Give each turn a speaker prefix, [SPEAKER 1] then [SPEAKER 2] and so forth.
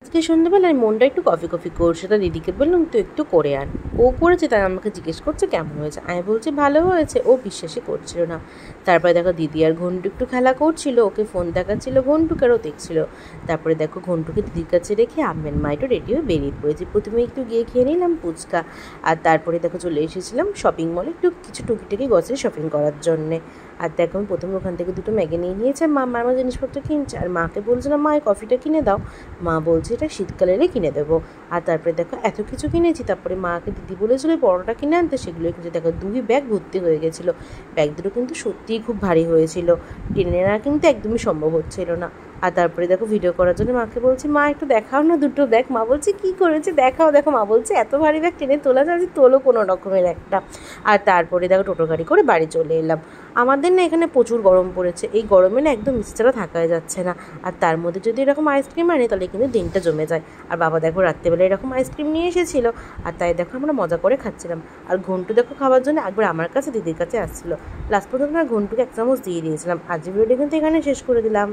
[SPEAKER 1] আজকে সন্ধ্যাবেলায় মনটা একটু কফি কফি করছে, তা দিদিকে বললাম তুই একটু করে আন। ও করেছে, তাই আমাকে জিজ্ঞেস করছে কেমন হয়েছে। আমি বলছি ভালো হয়েছে। ও বিশ্বাসই করছিল না। তারপরে দেখো দিদি আর ঘন্টু একটু খেলা করছিল, ওকে ফোন দেখাচ্ছিল, ঘন্টুকেও দেখছিল। তারপরে দেখো ঘন্টুকে দিদির কাছে রেখে আমি আর মা একটু রেডি হয়ে বেরিয়ে পড়েছি। প্রথমে একটু গিয়ে খেয়ে নিলাম ফুচকা, আর তারপরে দেখো চলে এসেছিলাম শপিং মলে একটু কিছু টুকিটাকি গ্রসারি শপিং করার জন্যে। আর দেখো আমি প্রথমে ওখান থেকে দুটো ম্যাগি নিয়ে নিয়েছে, মা আমার জিনিসপত্র কিনছে, আর মাকে বলছিলাম মা এই কফিটা কিনে দাও। মা বলছে এটা শীতকালে এলে কিনে দেবো। আর তারপরে দেখো এত কিছু কিনেছি। তারপরে মাকে দিদি বলেছিল পরোটা কিনে আনতে, সেগুলো কিন্তু দেখো 2 ব্যাগ ভর্তি হয়ে গেছিলো। ব্যাগ দুটো কিন্তু সত্যিই খুব ভারী হয়েছিল, টেনে নেওয়া কিন্তু একদমই সম্ভব হচ্ছিল না। আর তারপরে দেখো ভিডিও করার জন্য মাকে বলছি মা একটু দেখাও না দুটো ব্যাগ। মা বলছে কী করেছে দেখাও। দেখো মা বলছে এত ভারী ব্যাগ টেনে তোলা যায়, তোলো কোনো রকমের একটা। আর তারপরে দেখো টোটো গাড়ি করে বাড়ি চলে এলাম। আমাদের না এখানে প্রচুর গরম পড়েছে, এই গরমে না একদম ছাড়া থাকাই যাচ্ছে না। আর তার মধ্যে যদি এরকম আইসক্রিম আনে তাহলে কিন্তু দিনটা জমে যায়। আর বাবা দেখো রাত্রেবেলা এরকম আইসক্রিম নিয়ে এসেছিলো, আর তাই দেখো আমরা মজা করে খাচ্ছিলাম। আর ঘন্টু দেখো খাওয়ার জন্য একবার আমার কাছে দিদির কাছে আসছিলো। লাস্ট পর্যন্ত না ঘন্টুকে 1 চামচ দিয়ে দিয়েছিলাম। আজ ভিডিওটি কিন্তু এখানে শেষ করে দিলাম।